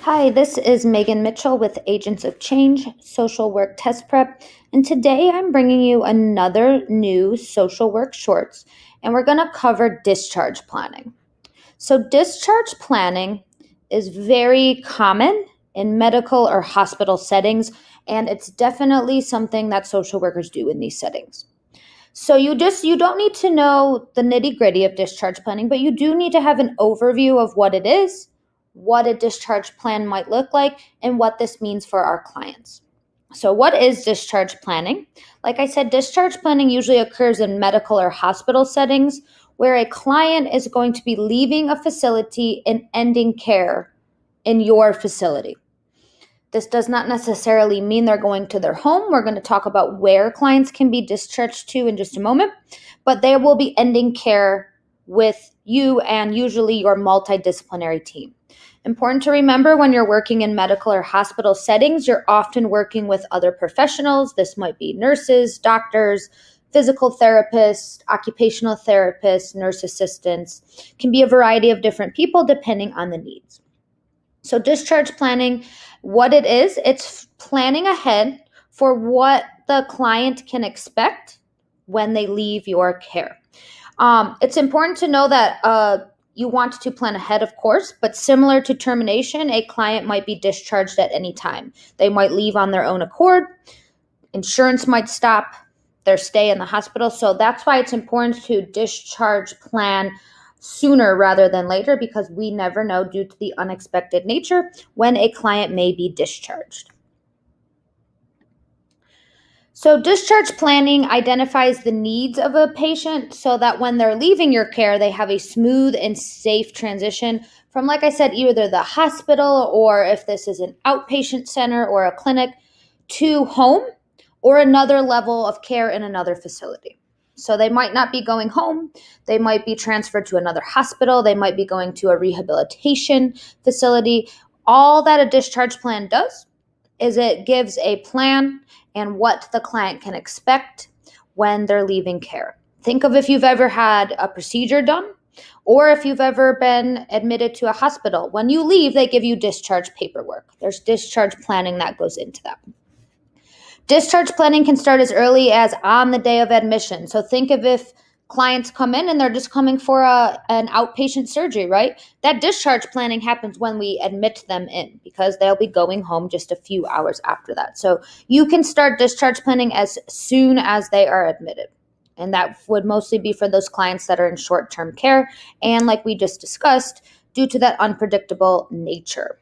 Hi, this is Megan Mitchell with Agents of Change Social Work Test Prep, and today I'm bringing you another new social work shorts, and we're going to cover discharge planning. So, discharge planning is very common in medical or hospital settings, and it's definitely something that social workers do in these settings. So you don't need to know the nitty-gritty of discharge planning, but you do need to have an overview of what it is, what a discharge plan might look like, and what this means for our clients. So what is discharge planning? Like I said, discharge planning usually occurs in medical or hospital settings where a client is going to be leaving a facility and ending care in your facility. This does not necessarily mean they're going to their home. We're going to talk about where clients can be discharged to in just a moment, but they will be ending care with you and usually your multidisciplinary team. Important to remember when you're working in medical or hospital settings, you're often working with other professionals. This might be nurses, doctors, physical therapists, occupational therapists, nurse assistants. It can be a variety of different people depending on the needs. So discharge planning, what it is, it's planning ahead for what the client can expect when they leave your care. It's important to know that you want to plan ahead, of course, but similar to termination, a client might be discharged at any time. They might leave on their own accord. Insurance might stop their stay in the hospital. So that's why it's important to discharge plan sooner rather than later, because we never know, due to the unexpected nature, when a client may be discharged. So discharge planning identifies the needs of a patient so that when they're leaving your care, they have a smooth and safe transition from, like I said, either the hospital, or if this is an outpatient center or a clinic, to home or another level of care in another facility. So they might not be going home. They might be transferred to another hospital. They might be going to a rehabilitation facility. All that a discharge plan does is it gives a plan and what the client can expect when they're leaving care. Think of if you've ever had a procedure done, or if you've ever been admitted to a hospital. When you leave, they give you discharge paperwork. There's discharge planning that goes into that. Discharge planning can start as early as on the day of admission. So think of if clients come in and they're just coming for an outpatient surgery, right? That discharge planning happens when we admit them in, because they'll be going home just a few hours after that. So you can start discharge planning as soon as they are admitted. And that would mostly be for those clients that are in short-term care. And like we just discussed, due to that unpredictable nature.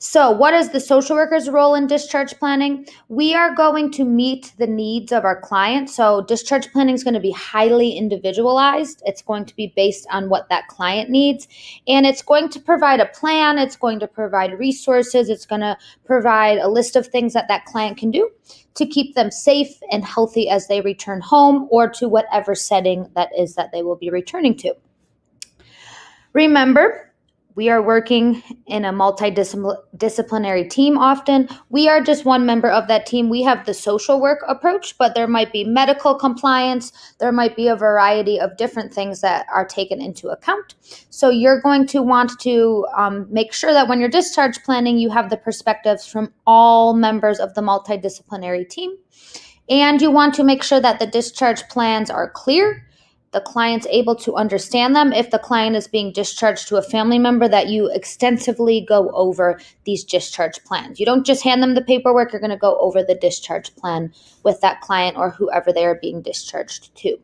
So what is the social worker's role in discharge planning? We are going to meet the needs of our client. So discharge planning is going to be highly individualized. It's going to be based on what that client needs. And it's going to provide a plan. It's going to provide resources. It's going to provide a list of things that that client can do to keep them safe and healthy as they return home, or to whatever setting that is that they will be returning to. Remember, we are working in a multidisciplinary team often. We are just one member of that team. We have the social work approach, but there might be medical compliance. There might be a variety of different things that are taken into account. So you're going to want to make sure that when you're discharge planning, you have the perspectives from all members of the multidisciplinary team. And you want to make sure that the discharge plans are clear, the client's able to understand them. If the client is being discharged to a family member, that you extensively go over these discharge plans. You don't just hand them the paperwork, you're going to go over the discharge plan with that client or whoever they are being discharged to.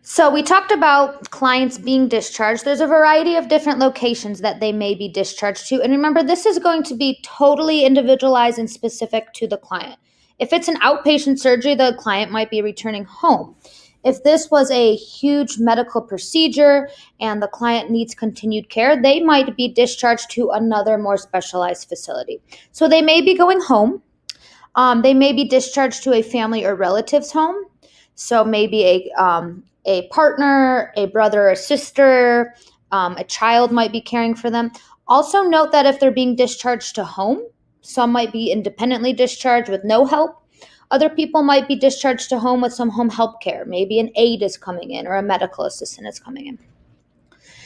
So we talked about clients being discharged. There's a variety of different locations that they may be discharged to. And remember, this is going to be totally individualized and specific to the client. If it's an outpatient surgery, the client might be returning home. If this was a huge medical procedure and the client needs continued care, they might be discharged to another more specialized facility. So they may be going home. They may be discharged to a family or relative's home. So maybe a partner, a brother or sister, a child might be caring for them. Also note that if they're being discharged to home, some might be independently discharged with no help. Other people might be discharged to home with some home help care. Maybe an aide is coming in or a medical assistant is coming in.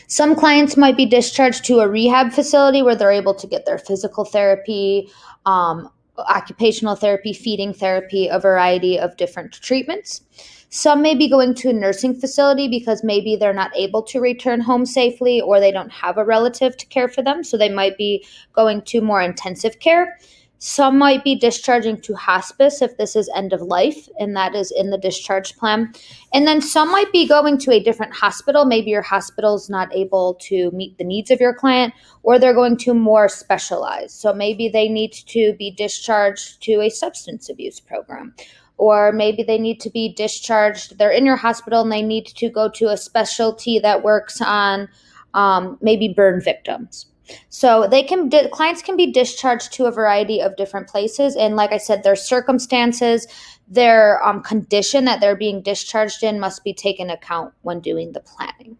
Some clients might be discharged to a rehab facility where they're able to get their physical therapy, occupational therapy, feeding therapy, a variety of different treatments. Some may be going to a nursing facility because maybe they're not able to return home safely or they don't have a relative to care for them. So they might be going to more intensive care. Some might be discharging to hospice if this is end of life, and that is in the discharge plan. And then some might be going to a different hospital. Maybe your hospital is not able to meet the needs of your client, or they're going to more specialized. So maybe they need to be discharged to a substance abuse program, or maybe they need to be discharged. They're in your hospital and they need to go to a specialty that works on maybe burn victims. So clients can be discharged to a variety of different places. And like I said, their circumstances, their condition that they're being discharged in must be taken account when doing the planning.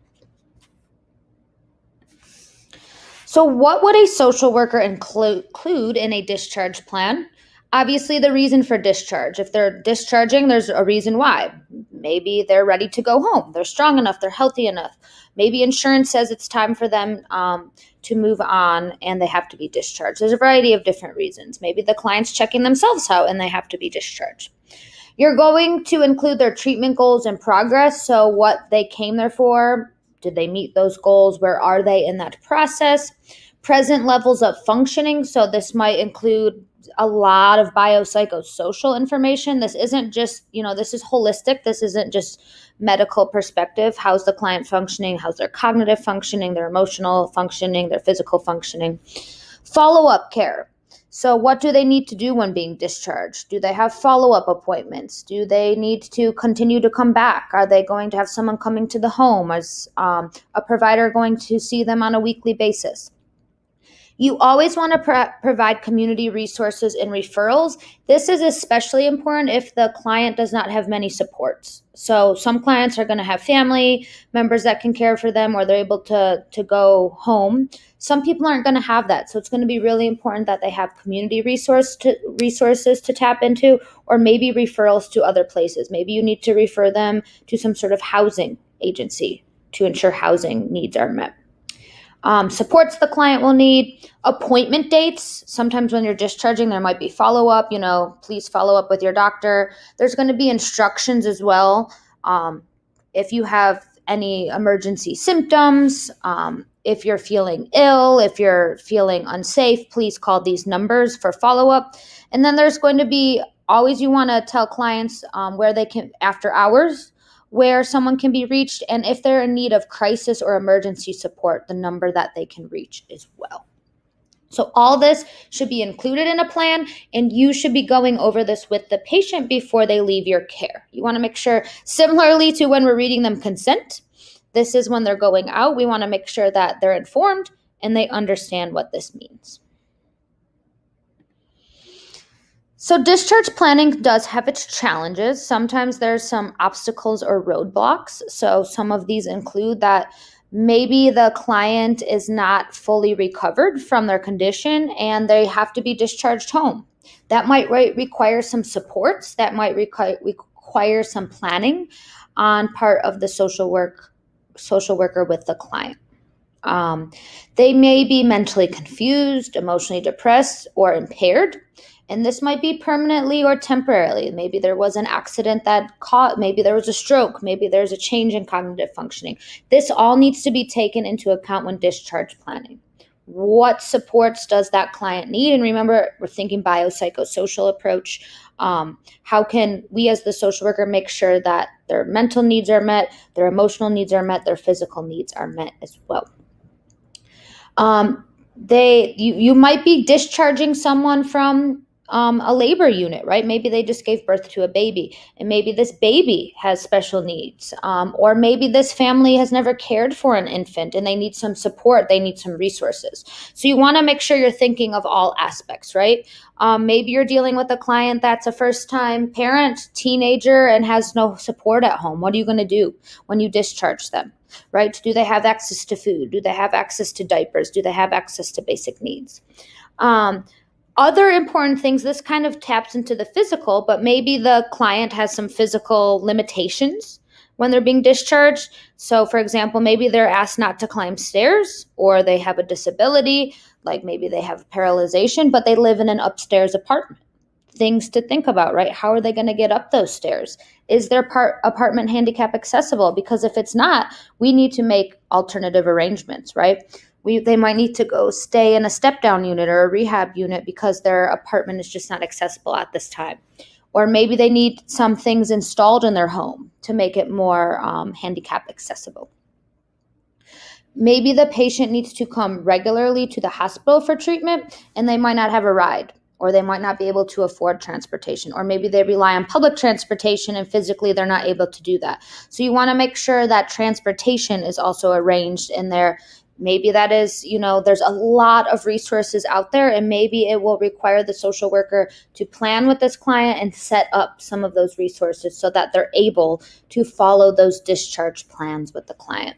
So what would a social worker include in a discharge plan? Obviously, the reason for discharge. If they're discharging, there's a reason why. Maybe they're ready to go home. They're strong enough. They're healthy enough. Maybe insurance says it's time for them to move on and they have to be discharged. There's a variety of different reasons. Maybe the client's checking themselves out and they have to be discharged. You're going to include their treatment goals and progress. So what they came there for, did they meet those goals? Where are they in that process? Present levels of functioning. So this might include a lot of biopsychosocial information. This isn't just, this is holistic. This isn't just medical perspective. How's the client functioning? How's their cognitive functioning, their emotional functioning, their physical functioning? Follow-up care. So what do they need to do when being discharged? Do they have follow-up appointments? Do they need to continue to come back? Are they going to have someone coming to the home? Is a provider going to see them on a weekly basis? You always want to provide community resources and referrals. This is especially important if the client does not have many supports. So some clients are going to have family members that can care for them, or they're able to go home. Some people aren't going to have that. So it's going to be really important that they have community resources to tap into, or maybe referrals to other places. Maybe you need to refer them to some sort of housing agency to ensure housing needs are met. Supports the client will need, appointment dates. Sometimes when you're discharging, there might be follow-up, please follow up with your doctor. There's going to be instructions as well. If you have any emergency symptoms, if you're feeling ill, if you're feeling unsafe, please call these numbers for follow-up. And then there's going to be, always you want to tell clients where they can, after hours, where someone can be reached, and if they're in need of crisis or emergency support, the number that they can reach as well. So all this should be included in a plan, and you should be going over this with the patient before they leave your care. You want to make sure, similarly to when we're reading them consent, this is when they're going out. We want to make sure that they're informed and they understand what this means. So discharge planning does have its challenges. Sometimes there's some obstacles or roadblocks. So some of these include that maybe the client is not fully recovered from their condition and they have to be discharged home. That might require some supports. That might require some planning on part of the social worker with the client. They may be mentally confused, emotionally depressed, or impaired. And this might be permanently or temporarily. Maybe there was an accident maybe there was a stroke, maybe there's a change in cognitive functioning. This all needs to be taken into account when discharge planning. What supports does that client need? And remember, we're thinking biopsychosocial approach. How can we as the social worker make sure that their mental needs are met, their emotional needs are met, their physical needs are met as well? You might be discharging someone from a labor unit, right? Maybe they just gave birth to a baby, and maybe this baby has special needs, or maybe this family has never cared for an infant and they need some support, they need some resources. So you want to make sure you're thinking of all aspects, right? Maybe you're dealing with a client that's a first-time parent, teenager, and has no support at home. What are you going to do when you discharge them? Right? Do they have access to food? Do they have access to diapers? Do they have access to basic needs? Other important things, this kind of taps into the physical, but maybe the client has some physical limitations. when they're being discharged. So, for example, maybe they're asked not to climb stairs, or they have a disability, like maybe they have paralyzation, but they live in an upstairs apartment. Things to think about, right? How are they going to get up those stairs? Is their apartment handicap accessible? Because if it's not, we need to make alternative arrangements, right? They might need to go stay in a step-down unit or a rehab unit because their apartment is just not accessible at this time. Or maybe they need some things installed in their home to make it more handicap accessible. Maybe the patient needs to come regularly to the hospital for treatment and they might not have a ride, or they might not be able to afford transportation, or maybe they rely on public transportation and physically they're not able to do that. So you want to make sure that transportation is also arranged in there. Maybe that is, there's a lot of resources out there, and maybe it will require the social worker to plan with this client and set up some of those resources so that they're able to follow those discharge plans with the client.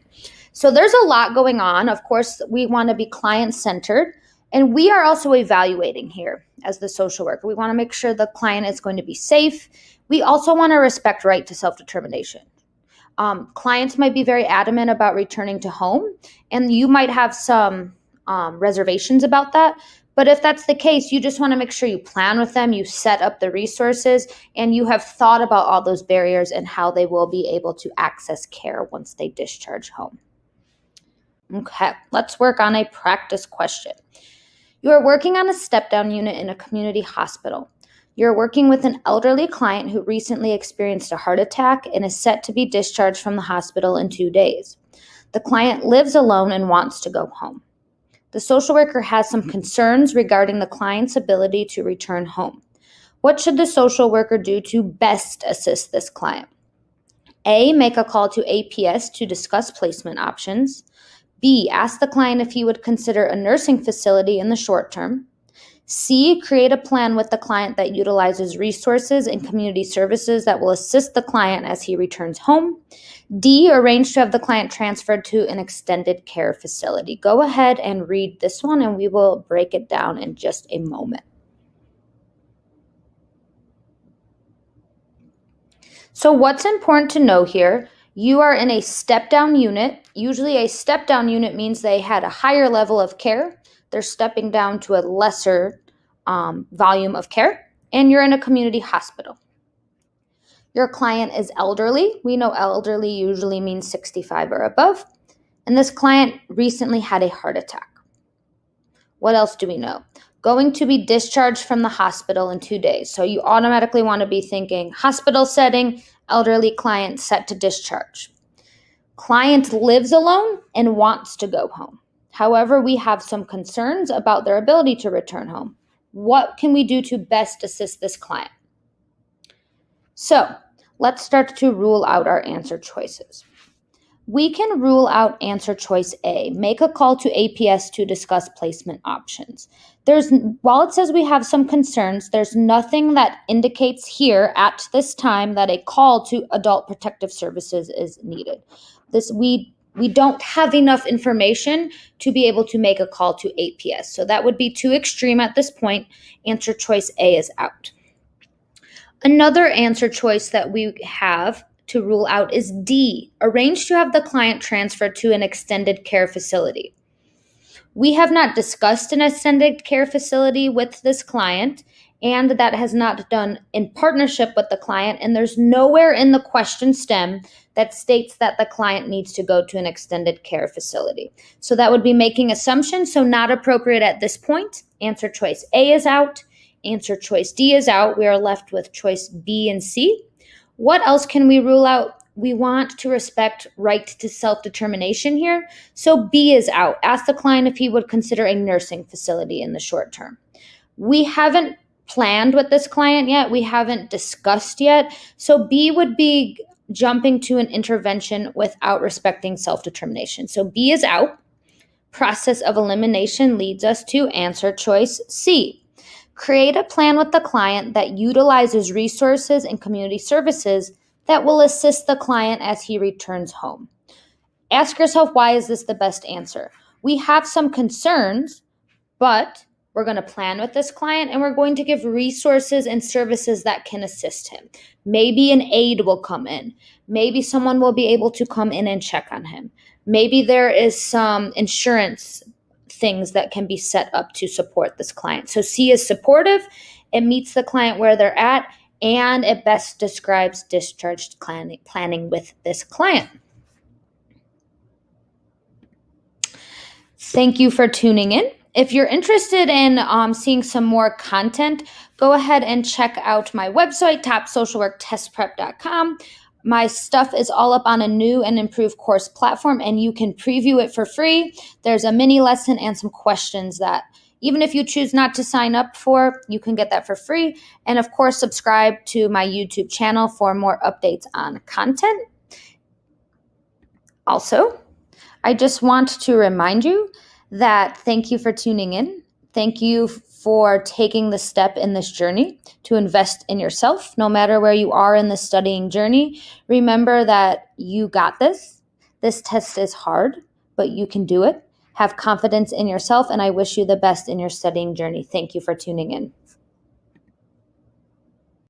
So there's a lot going on. Of course, we want to be client-centered, and we are also evaluating here as the social worker. We want to make sure the client is going to be safe. We also want to respect right to self-determination. Clients might be very adamant about returning to home, and you might have some reservations about that. But if that's the case, you just want to make sure you plan with them, you set up the resources, and you have thought about all those barriers and how they will be able to access care once they discharge home. Okay, let's work on a practice question. You are working on a step-down unit in a community hospital. You're working with an elderly client who recently experienced a heart attack and is set to be discharged from the hospital in 2 days. The client lives alone and wants to go home. The social worker has some concerns regarding the client's ability to return home. What should the social worker do to best assist this client? A, make a call to APS to discuss placement options. B, ask the client if he would consider a nursing facility in the short term. C, create a plan with the client that utilizes resources and community services that will assist the client as he returns home. D, arrange to have the client transferred to an extended care facility. Go ahead and read this one, and we will break it down in just a moment. So what's important to know here, you are in a step-down unit. Usually a step-down unit means they had a higher level of care. They're stepping down to a lesser volume of care, and you're in a community hospital. Your client is elderly. We know elderly usually means 65 or above, and this client recently had a heart attack. What else do we know? Going to be discharged from the hospital in 2 days. So you automatically want to be thinking hospital setting, elderly client set to discharge. Client lives alone and wants to go home. However, we have some concerns about their ability to return home. What can we do to best assist this client? So let's start to rule out our answer choices. We can rule out answer choice A, make a call to APS to discuss placement options. While it says we have some concerns, there's nothing that indicates here at this time that a call to Adult Protective Services is needed. We don't have enough information to be able to make a call to APS. So that would be too extreme at this point. Answer choice A is out. Another answer choice that we have to rule out is D, arrange to have the client transferred to an extended care facility. We have not discussed an extended care facility with this client, and that has not done in partnership with the client, and there's nowhere in the question stem that states that the client needs to go to an extended care facility. So that would be making assumptions, so not appropriate at this point. Answer choice A is out. Answer choice D is out. We are left with choice B and C. What else can we rule out? We want to respect right to self-determination here. So B is out. Ask the client if he would consider a nursing facility in the short term. We haven't planned with this client yet. We haven't discussed yet. So B would be jumping to an intervention without respecting self-determination. So B is out. Process of elimination leads us to answer choice C. Create a plan with the client that utilizes resources and community services that will assist the client as he returns home. Ask yourself, why is this the best answer? We have some concerns, but We're going to plan with this client, and we're going to give resources and services that can assist him. Maybe an aide will come in. Maybe someone will be able to come in and check on him. Maybe there is some insurance things that can be set up to support this client. So C is supportive. It meets the client where they're at, and it best describes discharge planning with this client. Thank you for tuning in. If you're interested in seeing some more content, go ahead and check out my website, topsocialworktestprep.com. My stuff is all up on a new and improved course platform, and you can preview it for free. There's a mini lesson and some questions that even if you choose not to sign up for, you can get that for free. And of course, subscribe to my YouTube channel for more updates on content. Also, I just want to remind you that thank you for tuning in. Thank you for taking the step in this journey to invest in yourself, no matter where you are in the studying journey. Remember that you got this. This test is hard, but you can do it. Have confidence in yourself, and I wish you the best in your studying journey. Thank you for tuning in.